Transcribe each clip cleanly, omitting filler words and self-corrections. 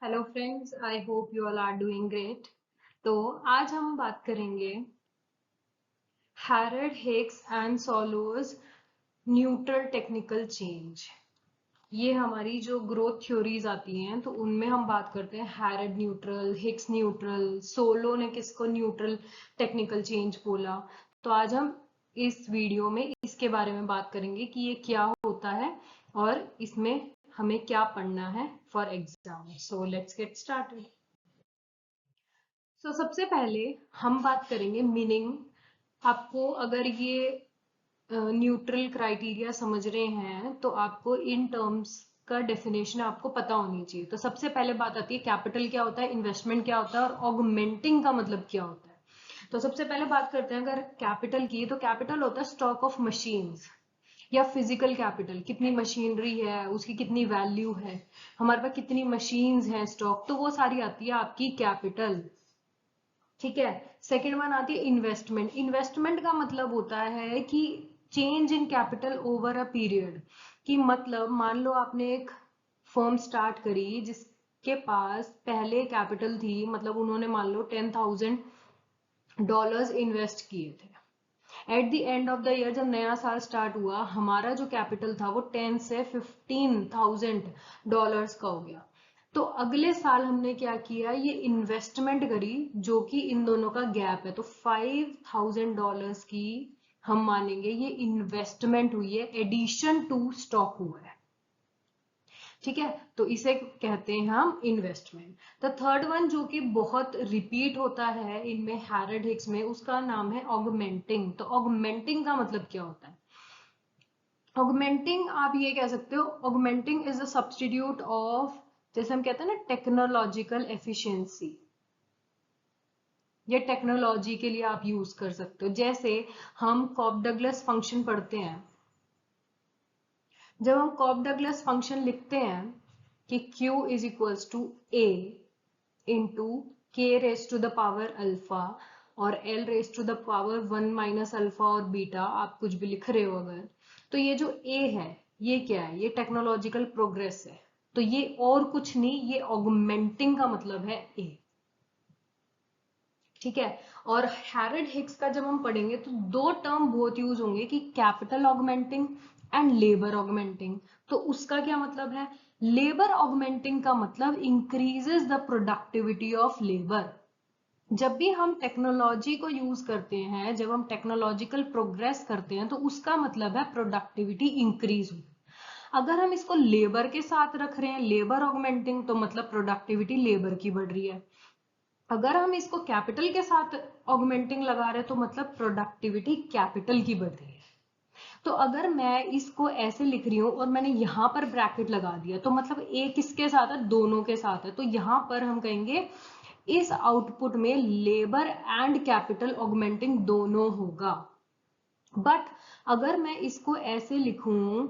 Hello friends, I hope you all are doing great. तो आज हम बात करेंगे Harrod Hicks and Solow's neutral technical change. ये हमारी जो ग्रोथ थ्योरीज आती हैं तो उनमें हम बात करते हैं हैरड न्यूट्रल, हिक्स न्यूट्रल, सोलो ने किसको न्यूट्रल टेक्निकल चेंज बोला। तो आज हम इस वीडियो में इसके बारे में बात करेंगे कि ये क्या होता है और इसमें हमें क्या पढ़ना है for exam. So let's get started. सबसे पहले हम बात करेंगे मीनिंग। आपको अगर ये न्यूट्रल क्राइटेरिया समझ रहे हैं तो आपको इन टर्म्स का डेफिनेशन आपको पता होनी चाहिए। तो सबसे पहले बात आती है कैपिटल क्या होता है, इन्वेस्टमेंट क्या होता है और ऑगमेंटिंग का मतलब क्या होता है। तो सबसे पहले बात करते हैं अगर कैपिटल की, तो कैपिटल होता है स्टॉक ऑफ मशीन्स या फिजिकल कैपिटल, कितनी मशीनरी है, उसकी कितनी वैल्यू है, हमारे पास कितनी मशीन्स हैं स्टॉक, तो वो सारी आती है आपकी कैपिटल। ठीक है। सेकेंड वन आती है इन्वेस्टमेंट। इन्वेस्टमेंट का मतलब होता है कि change in capital over a period. कि मतलब मान लो आपने एक फर्म स्टार्ट करी जिसके पास पहले कैपिटल थी, मतलब उन्होंने मान लो $10,000 इन्वेस्ट किए थे। At the end of the year जब नया साल स्टार्ट हुआ, हमारा जो कैपिटल था वो 10 से $15,000 का हो गया। तो अगले साल हमने क्या किया, ये इन्वेस्टमेंट करी जो कि इन दोनों का गैप है, तो $5,000 की हम मानेंगे ये इन्वेस्टमेंट हुई है, एडिशन टू स्टॉक हुआ है। ठीक है, तो इसे कहते हैं हम इन्वेस्टमेंट। द थर्ड वन जो कि बहुत रिपीट होता है इनमें हैरड हिक्स में, उसका नाम है ऑगमेंटिंग। तो ऑगमेंटिंग का मतलब क्या होता है? ऑगमेंटिंग आप ये कह सकते हो, augmenting is a substitute of, जैसे हम कहते हैं ना टेक्नोलॉजिकल एफिशिएंसी, ये टेक्नोलॉजी के लिए आप यूज कर सकते हो। जैसे हम कॉप डगलस फंक्शन पढ़ते हैं, जब हम कॉप डगलस फंक्शन लिखते हैं कि Q is equals to A into K raise to the power alpha और L raise to the power 1 minus alpha और बीटा, आप कुछ भी लिख रहे हो अगर, तो ये जो A है ये क्या है, ये टेक्नोलॉजिकल प्रोग्रेस है। तो ये और कुछ नहीं, ये ऑगमेंटिंग का मतलब है A। ठीक है। और हैरड हिक्स का जब हम पढ़ेंगे तो दो टर्म बहुत यूज होंगे कि capital augmenting and labour augmenting. तो उसका क्या मतलब है? लेबर ऑगमेंटिंग का मतलब increases the productivity of labour. जब भी हम टेक्नोलॉजी को यूज करते हैं, जब हम टेक्नोलॉजिकल प्रोग्रेस करते हैं, तो उसका मतलब है प्रोडक्टिविटी इंक्रीज हुई। अगर हम इसको लेबर के साथ रख रहे हैं, लेबर ऑगमेंटिंग, तो मतलब प्रोडक्टिविटी लेबर की बढ़ रही है। अगर हम इसको कैपिटल के साथ ऑगमेंटिंग लगा रहे हैं तो मतलब प्रोडक्टिविटी कैपिटल की बढ़ रही है। तो अगर मैं इसको ऐसे लिख रही हूं और मैंने यहां पर ब्रैकेट लगा दिया, तो मतलब ए किसके साथ है? दोनों के साथ है। तो यहां पर हम कहेंगे इस आउटपुट में लेबर एंड कैपिटल ऑगमेंटिंग दोनों होगा। बट अगर मैं इसको ऐसे लिखूं,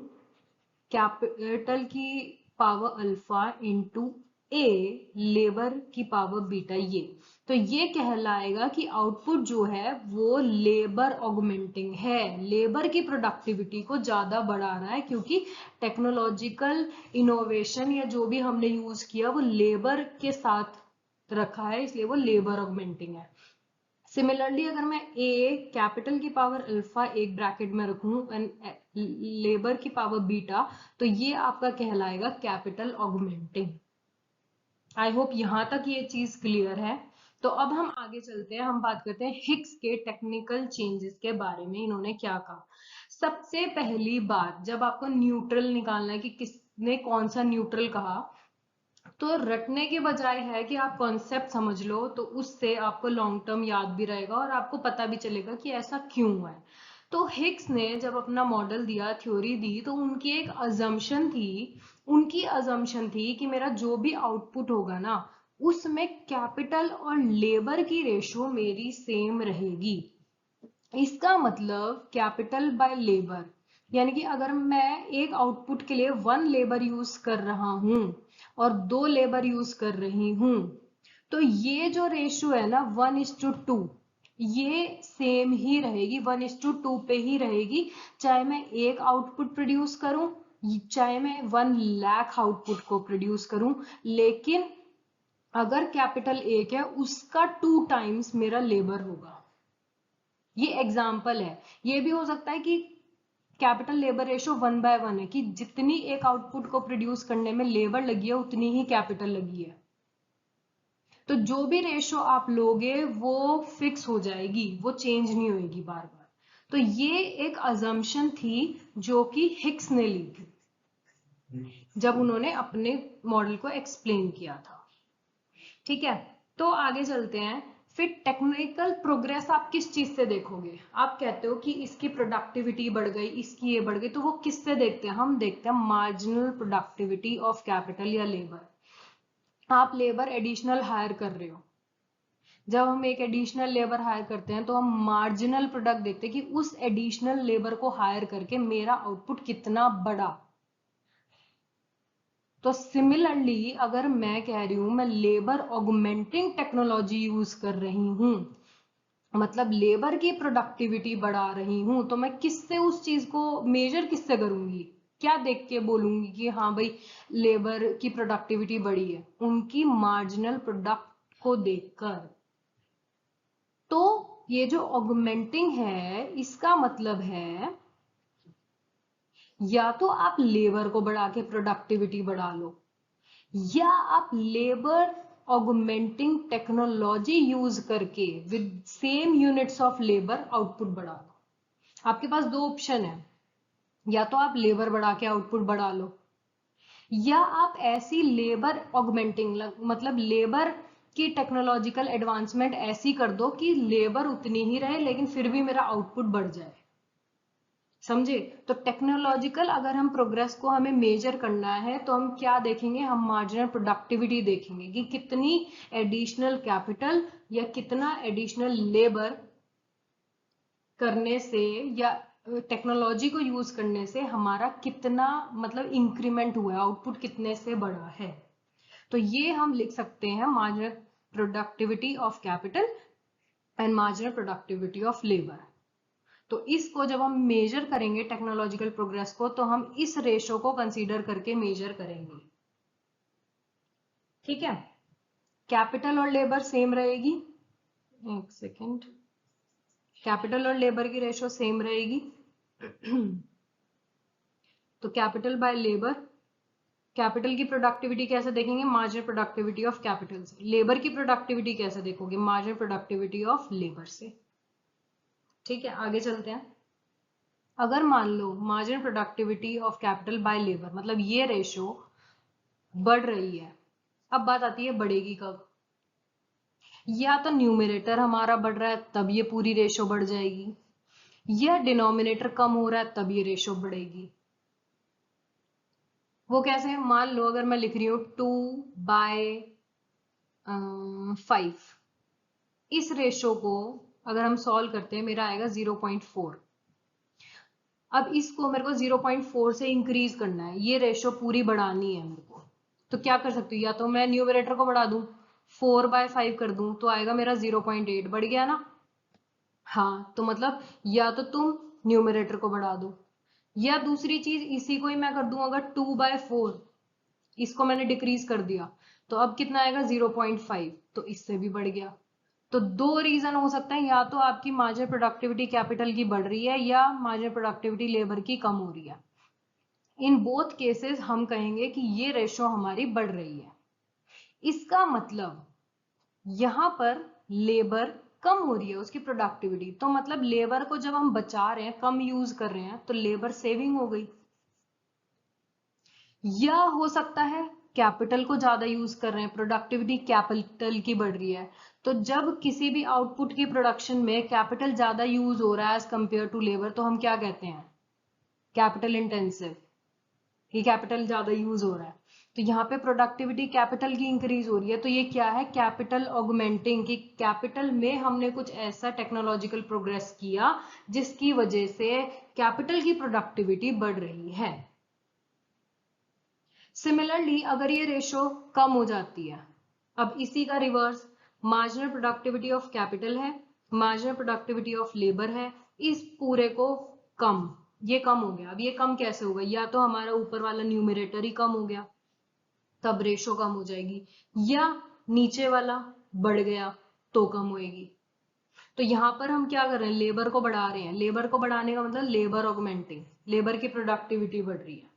कैपिटल की power alpha into a labour की पावर बीटा, ये तो ये कहलाएगा कि आउटपुट जो है वो लेबर ऑगमेंटिंग है, लेबर की प्रोडक्टिविटी को ज्यादा बढ़ा रहा है, क्योंकि टेक्नोलॉजिकल इनोवेशन या जो भी हमने यूज किया वो लेबर के साथ रखा है, इसलिए वो लेबर ऑगमेंटिंग है। सिमिलरली अगर मैं ए कैपिटल की पावर अल्फा एक ब्रैकेट में रखूं एंड लेबर की पावर बीटा, तो ये आपका कहलाएगा कैपिटल ऑगमेंटिंग। आई होप यहां तक ये चीज क्लियर है। तो अब हम आगे चलते हैं, हम बात करते हैं हिक्स के टेक्निकल चेंजेस के बारे में, इन्होंने क्या कहा। सबसे पहली बात, जब आपको न्यूट्रल निकालना है कि किसने कौन सा न्यूट्रल कहा, तो रटने के बजाय है कि आप कॉन्सेप्ट समझ लो, तो उससे आपको लॉन्ग टर्म याद भी रहेगा और आपको पता भी चलेगा कि ऐसा क्यों हुआ है। तो हिक्स ने जब अपना मॉडल दिया, थ्योरी दी, तो उनकी एक अजम्पशन थी, उनकी अजम्पशन थी कि मेरा जो भी आउटपुट होगा ना, उसमें कैपिटल और लेबर की रेशो मेरी सेम रहेगी। इसका मतलब कैपिटल बाय लेबर, यानी कि अगर मैं एक आउटपुट के लिए 1 लेबर यूज कर रहा हूं और 2 लेबर यूज कर रही हूं, तो ये जो रेशियो है ना 1:2, ये सेम ही रहेगी, 1:2 पे ही रहेगी, चाहे मैं एक आउटपुट प्रोड्यूस करूं, चाहे मैं 1 लाख आउटपुट को प्रोड्यूस करूं। लेकिन अगर कैपिटल 1 है उसका 2 टाइम्स मेरा लेबर होगा। ये एग्जाम्पल है। ये भी हो सकता है कि कैपिटल लेबर रेशो 1/1 है, कि जितनी एक आउटपुट को प्रोड्यूस करने में लेबर लगी है उतनी ही कैपिटल लगी है। तो जो भी रेशो आप लोगे वो फिक्स हो जाएगी, वो चेंज नहीं होगी बार बार। तो ये एक अजम्पशन थी जो कि हिक्स ने ली थी जब उन्होंने अपने मॉडल को एक्सप्लेन किया था। ठीक है, तो आगे चलते हैं। फिर टेक्निकल प्रोग्रेस आप किस चीज से देखोगे? आप कहते हो कि इसकी प्रोडक्टिविटी बढ़ गई, इसकी ये बढ़ गई, तो वो किससे देखते हैं? हम देखते हैं मार्जिनल प्रोडक्टिविटी ऑफ कैपिटल या लेबर। आप लेबर एडिशनल हायर कर रहे हो, जब हम एक एडिशनल लेबर हायर करते हैं तो हम मार्जिनल प्रोडक्ट देखते हैं कि उस एडिशनल लेबर को हायर करके मेरा आउटपुट कितना बढ़ा। तो सिमिलरली अगर मैं कह रही हूं मैं लेबर ऑगमेंटिंग टेक्नोलॉजी यूज कर रही हूं, मतलब लेबर की प्रोडक्टिविटी बढ़ा रही हूं, तो मैं किससे उस चीज को मेजर किससे करूंगी? क्या देख के बोलूंगी कि हाँ भाई लेबर की प्रोडक्टिविटी बढ़ी है? उनकी मार्जिनल प्रोडक्ट को देखकर। तो ये जो ऑगमेंटिंग है इसका मतलब है या तो आप लेबर को बढ़ा के प्रोडक्टिविटी बढ़ा लो, या आप लेबर ऑगमेंटिंग टेक्नोलॉजी यूज करके with same units of labour output बढ़ा लो। आपके पास दो ऑप्शन है, या तो आप लेबर बढ़ा के आउटपुट बढ़ा लो, या आप ऐसी लेबर ऑगमेंटिंग मतलब लेबर की टेक्नोलॉजिकल एडवांसमेंट ऐसी कर दो कि लेबर उतनी ही रहे लेकिन फिर भी मेरा आउटपुट बढ़ जाए। समझे? तो टेक्नोलॉजिकल अगर हम प्रोग्रेस को हमें मेजर करना है तो हम क्या देखेंगे? हम मार्जिनल प्रोडक्टिविटी देखेंगे कि कितनी एडिशनल कैपिटल या कितना एडिशनल लेबर करने से या टेक्नोलॉजी को यूज करने से हमारा कितना मतलब इंक्रीमेंट हुआ है, आउटपुट कितने से बढ़ा है। तो ये हम लिख सकते हैं marginal productivity of capital and marginal productivity of labour. तो इसको जब हम मेजर करेंगे टेक्नोलॉजिकल प्रोग्रेस को, तो हम इस रेशो को कंसीडर करके मेजर करेंगे। ठीक है, कैपिटल और लेबर सेम रहेगी। एक सेकेंड, कैपिटल और लेबर की रेशो सेम रहेगी। तो कैपिटल बाय लेबर, कैपिटल की प्रोडक्टिविटी कैसे देखेंगे? मार्जिनल प्रोडक्टिविटी ऑफ कैपिटल से। लेबर की प्रोडक्टिविटी कैसे देखोगे? मार्जिनल प्रोडक्टिविटी ऑफ लेबर से। ठीक है, आगे चलते हैं। अगर मान लो marginal productivity of capital by labour, मतलब ये रेशो बढ़ रही है। अब बात आती है बढ़ेगी कब? या तो न्यूमरेटर हमारा बढ़ रहा है तब ये पूरी रेशो बढ़ जाएगी, या डिनोमिनेटर कम हो रहा है तब ये रेशो बढ़ेगी। वो कैसे? मान लो अगर मैं लिख रही हूं 2/5, इस रेशो को अगर हम सॉल्व करते हैं मेरा आएगा 0.4। अब इसको मेरे को 0.4 से इंक्रीज करना है, ये रेशो पूरी बढ़ानी है मेरे को। तो क्या कर सकती हूँ? या तो मैं न्यूमरेटर को बढ़ा दूं, 4/5 कर दूं तो आएगा मेरा 0.8, बढ़ गया ना? हाँ, तो मतलब या तो तुम न्यूमरेटर को बढ़ा दो, या दूसरी चीज इसी को ही मैं कर दूं, अगर 2/4 इसको मैंने डिक्रीज कर दिया तो अब कितना आएगा? 0.5, तो इससे भी बढ़ गया। तो दो रीजन हो सकता है, या तो आपकी मार्जिनल प्रोडक्टिविटी कैपिटल की बढ़ रही है या मार्जिनल प्रोडक्टिविटी लेबर की कम हो रही है। इन बोथ केसेस हम कहेंगे कि ये रेशो हमारी बढ़ रही है। इसका मतलब यहां पर लेबर कम हो रही है उसकी प्रोडक्टिविटी, तो मतलब लेबर को जब हम बचा रहे हैं, कम यूज कर रहे हैं, तो लेबर सेविंग हो गई। या हो सकता है कैपिटल को ज्यादा यूज कर रहे हैं, प्रोडक्टिविटी कैपिटल की बढ़ रही है। तो जब किसी भी आउटपुट की प्रोडक्शन में कैपिटल ज्यादा यूज हो रहा है एज कंपेयर टू लेबर, तो हम क्या कहते हैं? कैपिटल इंटेंसिव, ये कैपिटल ज्यादा यूज हो रहा है। तो यहाँ पे प्रोडक्टिविटी कैपिटल की इंक्रीज हो रही है, तो ये क्या है? कैपिटल ऑगमेंटिंग, कि कैपिटल में हमने कुछ ऐसा टेक्नोलॉजिकल प्रोग्रेस किया जिसकी वजह से कैपिटल की प्रोडक्टिविटी बढ़ रही है। सिमिलरली अगर ये रेशो कम हो जाती है, अब इसी का reverse, marginal productivity of capital है, मार्जिनल प्रोडक्टिविटी ऑफ लेबर है, इस पूरे को कम, ये कम हो गया। अब ये कम कैसे होगा? या तो हमारा ऊपर वाला न्यूमरेटर ही कम हो गया, तब रेशो कम हो जाएगी, या नीचे वाला बढ़ गया तो कम होएगी। तो यहाँ पर हम क्या कर रहे हैं, लेबर को बढ़ा रहे हैं। लेबर को बढ़ाने का मतलब लेबर ऑगमेंटिंग, लेबर की प्रोडक्टिविटी बढ़ रही है।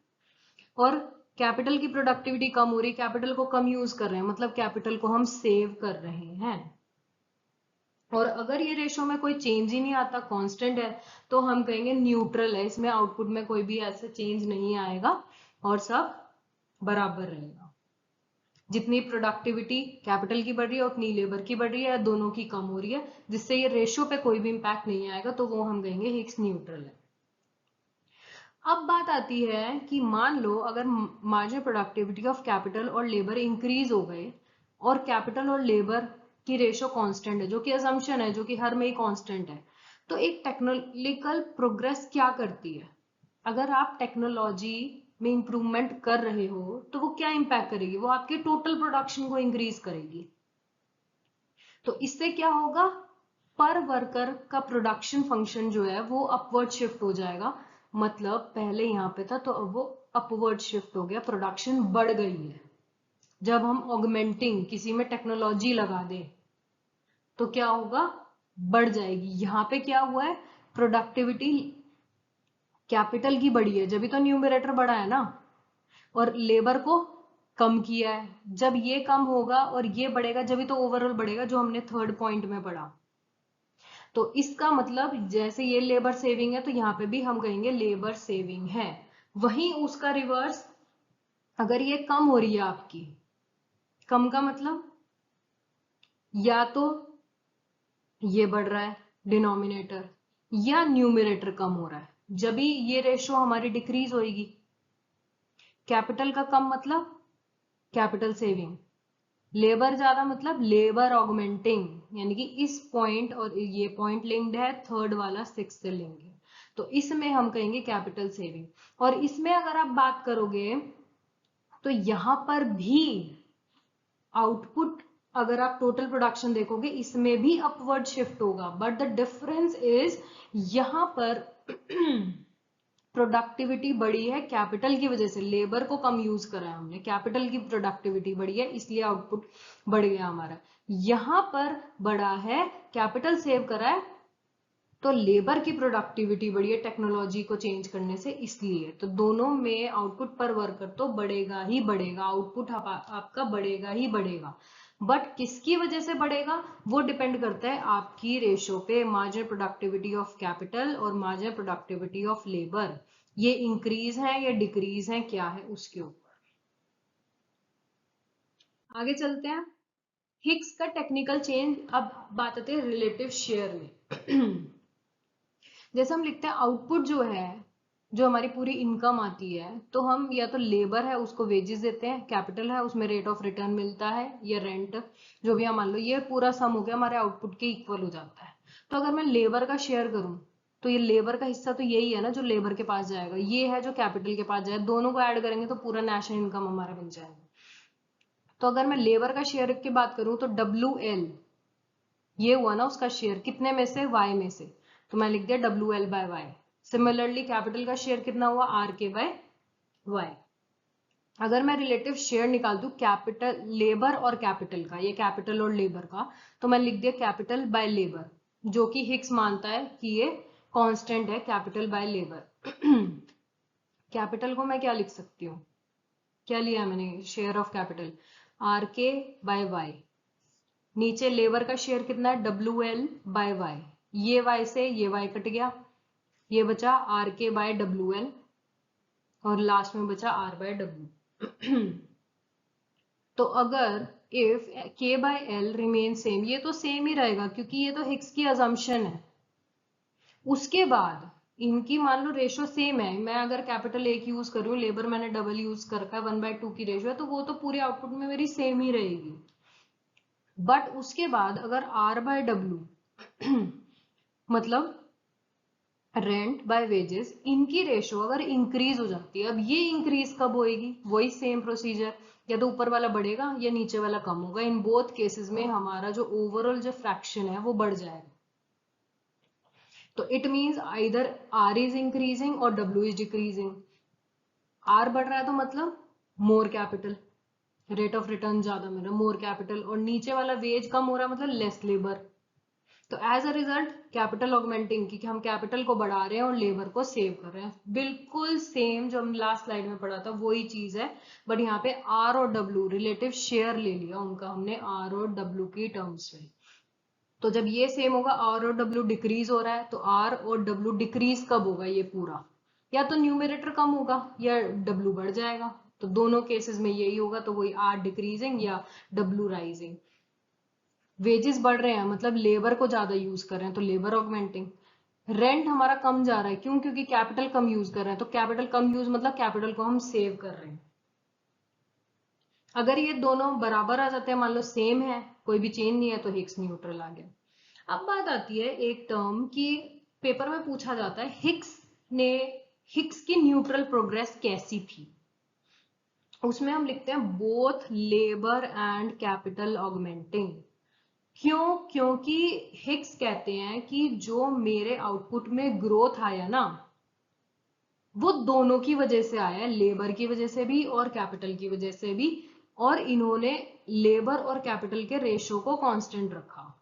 और कैपिटल की प्रोडक्टिविटी कम हो रही है, कैपिटल को कम यूज कर रहे हैं, मतलब कैपिटल को हम सेव कर रहे हैं। और अगर ये रेशो में कोई चेंज ही नहीं आता, कांस्टेंट है, तो हम कहेंगे न्यूट्रल है, इसमें आउटपुट में कोई भी ऐसा चेंज नहीं आएगा और सब बराबर रहेगा। जितनी प्रोडक्टिविटी कैपिटल की बढ़ रही है उतनी लेबर की बढ़ रही है, दोनों की कम हो रही है, जिससे ये रेशो पे कोई भी इंपैक्ट नहीं आएगा, तो वो हम कहेंगे हिग्स न्यूट्रल है। अब बात आती है कि मान लो अगर मार्जिनल प्रोडक्टिविटी ऑफ कैपिटल और लेबर इंक्रीज हो गए और कैपिटल और लेबर की रेशो कांस्टेंट है, जो कि असम्पशन है, जो कि हर में ही कांस्टेंट है, तो एक टेक्नोलॉजिकल प्रोग्रेस क्या करती है? अगर आप टेक्नोलॉजी में इंप्रूवमेंट कर रहे हो तो वो क्या इंपैक्ट करेगी? वो आपके टोटल प्रोडक्शन को इंक्रीज करेगी। तो इससे क्या होगा, पर वर्कर का प्रोडक्शन फंक्शन जो है वो अपवर्ड शिफ्ट हो जाएगा। मतलब पहले यहाँ पे था तो अब वो अपवर्ड शिफ्ट हो गया, प्रोडक्शन बढ़ गई है। जब हम ऑगमेंटिंग किसी में टेक्नोलॉजी लगा दे तो क्या होगा, बढ़ जाएगी। यहाँ पे क्या हुआ है, प्रोडक्टिविटी कैपिटल की बढ़ी है, जब तो न्यूमरेटर बढ़ा है ना, और लेबर को कम किया है। जब ये कम होगा और ये बढ़ेगा जब तो ओवरऑल बढ़ेगा, जो हमने थर्ड पॉइंट में पढ़ा। तो इसका मतलब जैसे ये लेबर सेविंग है तो यहाँ पे भी हम कहेंगे लेबर सेविंग है। वहीं उसका रिवर्स, अगर ये कम हो रही है आपकी, कम का मतलब या तो ये बढ़ रहा है डिनोमिनेटर, या न्यूमरेटर कम हो रहा है, जब भी ये रेशो हमारी डिक्रीज होगी। कैपिटल का कम मतलब कैपिटल सेविंग, लेबर ज्यादा मतलब लेबर ऑगमेंटिंग, यानी कि इस पॉइंट और ये पॉइंट लिंक्ड है, थर्ड वाला सिक्स से लिंक्ड है, तो इसमें हम कहेंगे कैपिटल सेविंग। और इसमें अगर आप बात करोगे तो यहां पर भी आउटपुट, अगर आप टोटल प्रोडक्शन देखोगे इसमें भी अपवर्ड शिफ्ट होगा, बट द डिफरेंस इज यहां पर प्रोडक्टिविटी बढ़ी है कैपिटल की वजह से, लेबर को कम यूज करा है हमने, कैपिटल की प्रोडक्टिविटी बढ़ी है इसलिए आउटपुट बढ़ गया हमारा। यहां पर बढ़ा है, कैपिटल सेव करा है तो लेबर की प्रोडक्टिविटी बढ़ी है टेक्नोलॉजी को चेंज करने से, इसलिए तो दोनों में आउटपुट पर वर्कर तो बढ़ेगा ही बढ़ेगा, आउटपुट आपका बढ़ेगा ही बढ़ेगा। बट किसकी वजह से बढ़ेगा वो डिपेंड करता है आपकी रेशो पे, मार्जिनल प्रोडक्टिविटी ऑफ कैपिटल और मार्जिनल प्रोडक्टिविटी ऑफ लेबर, ये इंक्रीज है या डिक्रीज है, क्या है उसके ऊपर। आगे चलते हैं, हिग्स का टेक्निकल चेंज। अब बात आती है रिलेटिव शेयर में। जैसे हम लिखते हैं आउटपुट जो है, जो हमारी पूरी इनकम आती है, तो हम या तो लेबर है उसको वेजेस देते हैं, कैपिटल है उसमें रेट ऑफ रिटर्न मिलता है या रेंट, जो भी हम मान लो, ये पूरा सम हो गया हमारे आउटपुट के इक्वल हो जाता है। तो अगर मैं लेबर का शेयर करूं तो ये लेबर का हिस्सा तो यही है ना जो लेबर के पास जाएगा, ये है जो कैपिटल के पास जाएगा, दोनों को ऐड करेंगे तो पूरा नेशनल इनकम हमारा बन जाएगा। तो अगर मैं लेबर का शेयर की बात करूं तो WL ये हुआ ना उसका शेयर, कितने में से, Y में से, तो मैं लिख दिया WL/Y। सिमिलरली कैपिटल का शेयर कितना हुआ, RK/Y। अगर मैं रिलेटिव शेयर निकाल दूं कैपिटल लेबर और कैपिटल का, ये कैपिटल और लेबर का, तो मैं लिख दिया कैपिटल बाय लेबर, जो कि हिग्स मानता है कि ये कांस्टेंट है, कैपिटल बाय लेबर। कैपिटल को मैं क्या लिख सकती हूँ, क्या लिया है मैंने, शेयर ऑफ कैपिटल RK/Y। नीचे लेबर का शेयर कितना है, WL/Y, ये Y से ये Y कट गया, ये बचा RK/WL और लास्ट में बचा R/W। तो अगर इफ K/L रिमेन सेम, ये तो सेम ही रहेगा क्योंकि ये तो हिग्स की अजम्पशन है। उसके बाद इनकी मान लो रेशो सेम है, मैं अगर कैपिटल एक यूज कर रही हूँ, लेबर मैंने डबल यूज कर रखा है, 1/2 की रेशो है, तो वो तो पूरे आउटपुट में मेरी सेम ही रहेगी। बट उसके बाद अगर R/W मतलब रेंट बाय वेजेस, इनकी रेशो अगर इंक्रीज हो जाती है, अब ये इंक्रीज कब होएगी, वही सेम प्रोसीजर, या तो ऊपर वाला बढ़ेगा या नीचे वाला कम होगा। इन बोथ केसेस में हमारा जो ओवरऑल जो फ्रैक्शन है वो बढ़ जाएगा। तो it means either R is increasing और W इज डिक्रीजिंग। R बढ़ रहा है तो मतलब more capital, rate of return ज्यादा मिल रहा है, मोर कैपिटल, और नीचे वाला वेज कम हो रहा है मतलब लेस लेबर। तो as a result capital augmenting, क्योंकि हम कैपिटल को बढ़ा रहे हैं और लेबर को सेव कर रहे हैं। बिल्कुल सेम जो हम लास्ट स्लाइड में पढ़ा था वही चीज है, बट यहाँ पे आर और डब्ल्यू रिलेटिव शेयर ले लिया उनका हमने आर और डब्ल्यू की टर्म्स में। तो जब ये सेम होगा, आर और डब्ल्यू डिक्रीज हो रहा है, तो आर और डब्ल्यू डिक्रीज कब होगा ये पूरा, या तो न्यूमरेटर कम होगा या डब्ल्यू बढ़ जाएगा। तो दोनों केसेस में यही होगा, तो वही आर डिक्रीजिंग या डब्ल्यू राइजिंग। वेजेस बढ़ रहे हैं मतलब लेबर को ज्यादा यूज कर रहे हैं, तो लेबर ऑगमेंटिंग। रेंट हमारा कम जा रहा है, क्यों? क्योंकि कैपिटल कम यूज कर रहे हैं, तो कैपिटल कम यूज मतलब कैपिटल को हम सेव कर रहे हैं। अगर ये दोनों बराबर आ जाते हैं, मान लो सेम है, कोई भी चेंज नहीं है, तो हिक्स न्यूट्रल आ गया। अब बात आती है एक टर्म की, पेपर में पूछा जाता है हिक्स की न्यूट्रल प्रोग्रेस कैसी थी। उसमें हम लिखते हैं both labour and capital augmenting. क्यों? क्योंकि हिक्स कहते हैं कि जो मेरे आउटपुट में ग्रोथ आया ना, वो दोनों की वजह से आया है, लेबर की वजह से भी और कैपिटल की वजह से भी, और इन्होंने लेबर और कैपिटल के रेशो को कांस्टेंट रखा।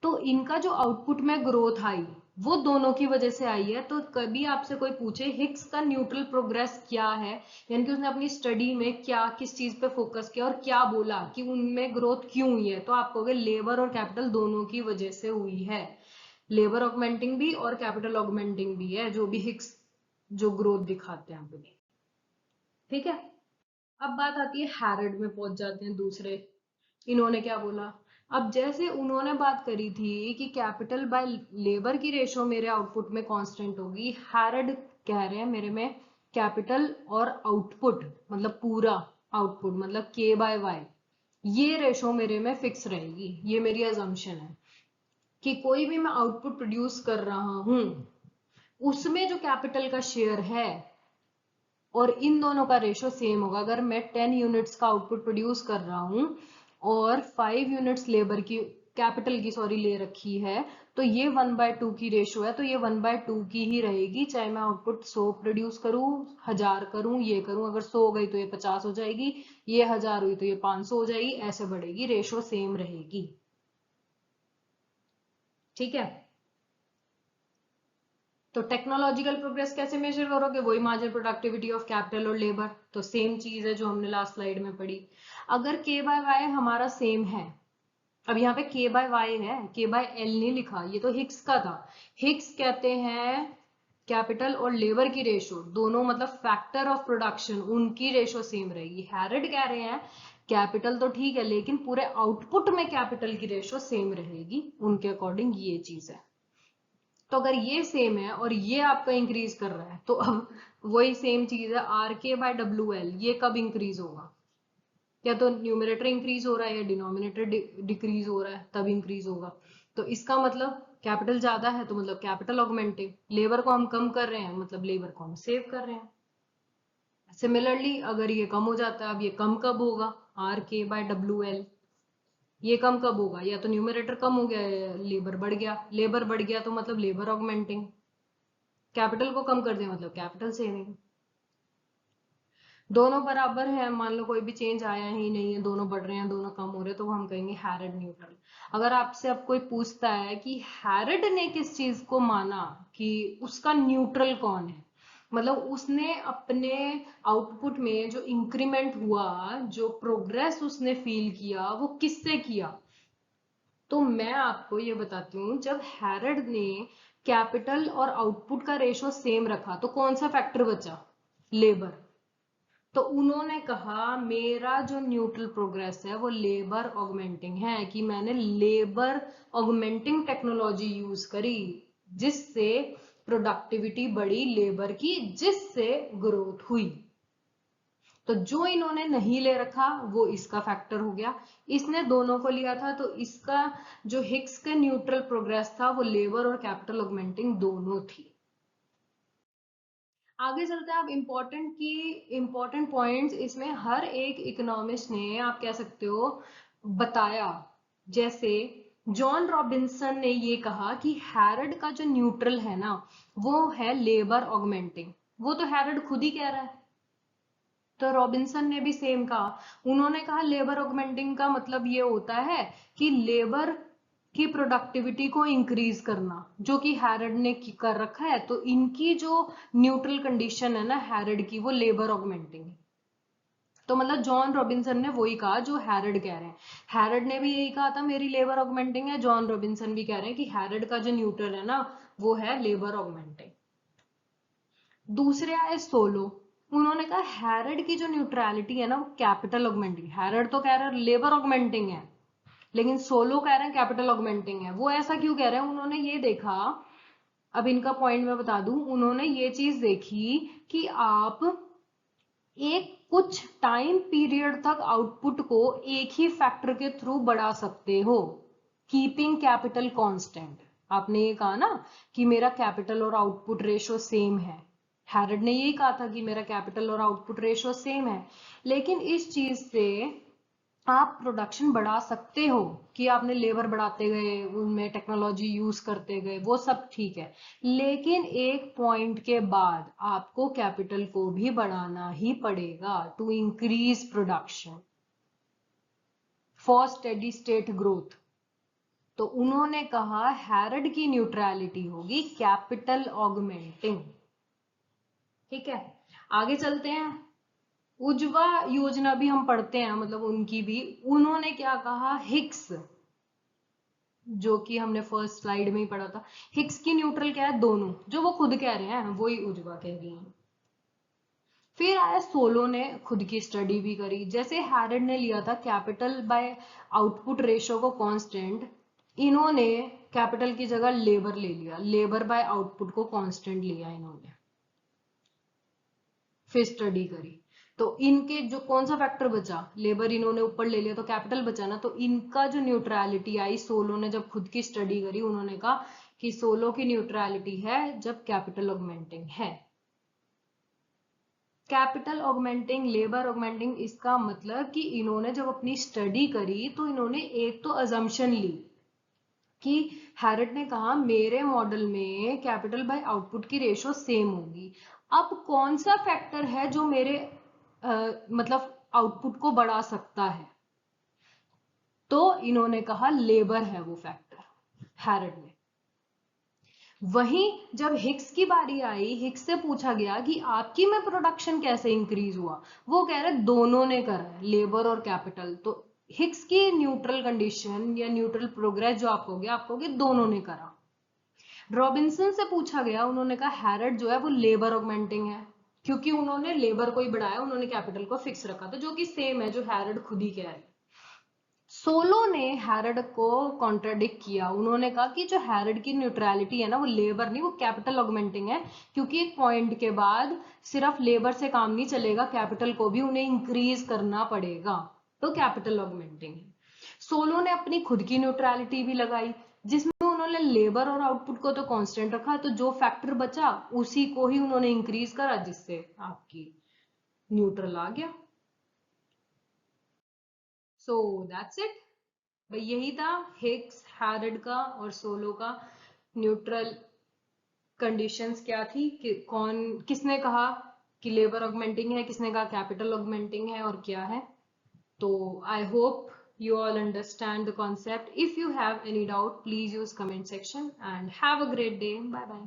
तो इनका जो आउटपुट में ग्रोथ आई वो दोनों की वजह से आई है। तो कभी आपसे कोई पूछे हिक्स का न्यूट्रल प्रोग्रेस क्या है, यानी कि उसने अपनी स्टडी में क्या किस चीज पे फोकस किया और क्या बोला कि उनमें ग्रोथ क्यों हुई है, तो आप कहोगे लेबर और कैपिटल दोनों की वजह से हुई है। लेबर ऑगमेंटिंग भी और कैपिटल ऑगमेंटिंग भी है, जो भी हिक्स जो ग्रोथ दिखाते हैं अपनी। ठीक है, अब बात आती है हैरड में, पहुंच जाते हैं दूसरे। इन्होंने क्या बोला? अब जैसे उन्होंने बात करी थी कि कैपिटल बाय लेबर की रेशो मेरे आउटपुट में कांस्टेंट होगी, हैरड कह रहे हैं मेरे में कैपिटल और आउटपुट मतलब पूरा आउटपुट मतलब के बाय वाई, ये रेशो मेरे में फिक्स रहेगी। ये मेरी अजम्पशन है कि कोई भी मैं आउटपुट प्रोड्यूस कर रहा हूं उसमें जो कैपिटल का शेयर है और इन दोनों का रेशो सेम होगा। अगर मैं 10 यूनिट्स का आउटपुट प्रोड्यूस कर रहा हूं और 5 यूनिट्स लेबर की कैपिटल की सॉरी ले रखी है, तो ये 1/2 की रेशो है, तो ये 1/2 की ही रहेगी, चाहे मैं आउटपुट 100 प्रोड्यूस करूं, 1000 करूं, ये करूं। अगर 100 हो गई तो ये 50 हो जाएगी, ये 1000 हुई तो ये 500 हो जाएगी, ऐसे बढ़ेगी, रेशो सेम रहेगी। ठीक है, तो टेक्नोलॉजिकल प्रोग्रेस कैसे मेजर करोगे? वही मार्जिनल प्रोडक्टिविटी ऑफ कैपिटल और लेबर, तो सेम चीज है जो हमने लास्ट स्लाइड में पढ़ी। अगर के बाय वाई हमारा सेम है, अब यहाँ पे के बाय वाई है, के बाय एल नहीं लिखा, ये तो हिक्स का था। हिक्स कहते हैं कैपिटल और लेबर की रेशो दोनों मतलब फैक्टर ऑफ प्रोडक्शन, उनकी रेशो सेम रहेगी। हैरड कह रहे हैं कैपिटल तो ठीक है लेकिन पूरे आउटपुट में कैपिटल की रेशो सेम रहेगी, उनके अकॉर्डिंग ये चीज है। तो अगर ये सेम है और ये आपका इंक्रीज कर रहा है, तो अब वही सेम चीज है, आर के बाय डब्ल्यू एल, ये कब इंक्रीज होगा? या तो न्यूमरेटर इंक्रीज हो रहा है या डिनोमिनेटर डिक्रीज हो रहा है, तब इंक्रीज होगा। तो इसका मतलब कैपिटल ज्यादा है तो मतलब कैपिटल ऑगमेंटिव, लेबर को हम कम कर रहे हैं मतलब लेबर को हम सेव कर रहे हैं। सिमिलरली अगर ये कम हो जाता है, अब ये कम कब होगा? आर के बाय डब्ल्यू एल, ये कम कब होगा? या तो न्यूमरेटर कम हो गया या लेबर बढ़ गया, लेबर बढ़ गया तो मतलब लेबर ऑगमेंटिंग, कैपिटल को कम कर दिया मतलब कैपिटल सेविंग। दोनों बराबर है, मान लो कोई भी चेंज आया ही नहीं है, दोनों बढ़ रहे हैं दोनों कम हो रहे हैं, तो हम कहेंगे हैरड न्यूट्रल। अगर आपसे अब कोई पूछता है कि हैरड ने किस चीज को माना कि उसका न्यूट्रल कौन है, मतलब उसने अपने आउटपुट में जो इंक्रीमेंट हुआ, जो प्रोग्रेस उसने फील किया, वो किससे किया, तो मैं आपको ये बताती हूँ, जब हैरड ने कैपिटल और आउटपुट का रेशो सेम रखा तो कौन सा फैक्टर बचा? लेबर। तो उन्होंने कहा मेरा जो न्यूट्रल प्रोग्रेस है वो लेबर ऑगमेंटिंग है, कि मैंने लेबर ऑगमेंटिंग टेक्नोलॉजी यूज करी जिससे प्रोडक्टिविटी बढ़ी लेबर की, जिससे ग्रोथ हुई। तो जो इन्होंने नहीं ले रखा वो इसका फैक्टर हो गया, इसने दोनों को लिया था, तो इसका जो हिक्स का न्यूट्रल प्रोग्रेस था वो लेबर और कैपिटल ऑगमेंटिंग दोनों थी। आगे चलते हैं, आप इंपॉर्टेंट पॉइंट्स इसमें हर एक इकोनॉमिस्ट ने आप कह सकते हो बताया। जैसे जॉन रॉबिन्सन ने ये कहा कि हैरड का जो न्यूट्रल है ना वो है लेबर ऑगमेंटिंग, वो तो हैरड खुद ही कह रहा है। तो रॉबिन्सन ने भी सेम कहा, उन्होंने कहा लेबर ऑगमेंटिंग का मतलब ये होता है कि लेबर की प्रोडक्टिविटी को इंक्रीज करना, जो कि हैरड ने कर रखा है। तो इनकी जो न्यूट्रल कंडीशन है ना हैरड की, वो लेबर ऑगमेंटिंग है। तो मतलब जॉन रॉबिन्सन ने वही कहा जो हैरड कह रहे हैं। हैरड ने भी यही कहा था मेरी लेबर ऑगमेंटिंग है, जॉन रॉबिन्सन भी कह रहे हैं कि हैरड का जो न्यूट्रल है ना वो है लेबर ऑगमेंटिंग। दूसरे आए सोलो, उन्होंने कहा हैरड की जो न्यूट्रलिटी है ना वो कैपिटल ऑगमेंटिंग। हैरड तो कह रहे हैं लेबर ऑगमेंटिंग है, लेकिन सोलो कह रहे हैं कैपिटल ऑगमेंटिंग है। वो ऐसा क्यों कह रहे हैं? उन्होंने ये देखा, अब इनका पॉइंट मैं बता दूं, उन्होंने ये चीज देखी कि आप एक कुछ टाइम पीरियड तक आउटपुट को एक ही फैक्टर के थ्रू बढ़ा सकते हो, कीपिंग कैपिटल कांस्टेंट। आपने ये कहा ना कि मेरा कैपिटल और आउटपुट रेशो सेम है, हैरड ने यही कहा था कि मेरा कैपिटल और आउटपुट रेशो सेम है, लेकिन इस चीज से आप प्रोडक्शन बढ़ा सकते हो कि आपने लेबर बढ़ाते गए, उनमें टेक्नोलॉजी यूज करते गए, वो सब ठीक है, लेकिन एक पॉइंट के बाद आपको कैपिटल को भी बढ़ाना ही पड़ेगा to increase production for steady state growth. तो उन्होंने कहा हैरड की न्यूट्रलिटी होगी कैपिटल ऑगमेंटिंग। ठीक है, आगे चलते हैं। उज्ज्वा योजना भी हम पढ़ते हैं, मतलब उनकी भी, उन्होंने क्या कहा, हिक्स, जो कि हमने फर्स्ट स्लाइड में ही पढ़ा था, हिक्स की न्यूट्रल क्या है, दोनों, जो वो खुद कह रहे हैं वही उज्ज्वा कह रही है। फिर आया सोलो ने खुद की स्टडी भी करी, जैसे हैरड ने लिया था कैपिटल बाय आउटपुट रेशो को कांस्टेंट, इन्होंने कैपिटल की जगह लेबर ले लिया, लेबर बाय आउटपुट को कांस्टेंट लिया इन्होंने, फिर स्टडी करी। तो इनके जो कौन सा फैक्टर बचा, लेबर इन्होंने ऊपर ले लिया तो कैपिटल बचा ना, तो इनका जो न्यूट्रलिटी आई, सोलो ने जब खुद की स्टडी करी, उन्होंने कहा कि सोलो की न्यूट्रलिटी है जब कैपिटल ऑगमेंटिंग है। कैपिटल ऑगमेंटिंग, लेबर ऑगमेंटिंग, इसका मतलब कि इन्होंने जब अपनी स्टडी करी तो इन्होंने एक तो अजम्पशन ली कि हैरड ने कहा मेरे मॉडल में कैपिटल बाय आउटपुट की रेशो सेम होगी। अब कौन सा फैक्टर है जो मेरे मतलब आउटपुट को बढ़ा सकता है? तो इन्होंने कहा लेबर है वो फैक्टर, हैरड ने। वहीं जब हिक्स की बारी आई, हिक्स से पूछा गया कि आपकी में प्रोडक्शन कैसे इंक्रीज हुआ, वो कह रहे दोनों ने करा है, लेबर और कैपिटल। तो हिक्स की न्यूट्रल कंडीशन या न्यूट्रल प्रोग्रेस जो आप कहोगे दोनों ने करा। रॉबिन्सन से पूछा गया, उन्होंने कहा हैरड जो है वो लेबर ऑगमेंटिंग है, क्योंकि उन्होंने लेबर को ही बढ़ाया, उन्होंने कैपिटल को फिक्स रखा था, जो कि सेम है जो हैरड खुद ही कह रहे हैं। सोलो ने हैरड को कॉन्ट्राडिक्ट किया, उन्होंने कहा कि जो हैरड की न्यूट्रलिटी है ना वो लेबर नहीं, वो कैपिटल ऑगमेंटिंग है, क्योंकि एक पॉइंट के बाद सिर्फ लेबर से काम नहीं चलेगा, कैपिटल को भी उन्हें इंक्रीज करना पड़ेगा, तो कैपिटल ऑगमेंटिंग है। सोलो ने अपनी खुद की न्यूट्रलिटी भी लगाई, जिसमें उन्होंने लेबर और आउटपुट को तो कांस्टेंट रखा, तो जो फैक्टर बचा उसी को ही उन्होंने इंक्रीज करा, जिससे आपकी न्यूट्रल आ गया। सो दैट्स इट भाई, यही था हिग्स, हैरड का और सोलो का न्यूट्रल कंडीशंस क्या थी, कि कौन किसने कहा कि लेबर ऑगमेंटिंग है, किसने कहा कैपिटल ऑगमेंटिंग है, और क्या है। तो I hope you all understand the concept. If you have any doubt, please use comment section and have a great day. Bye bye.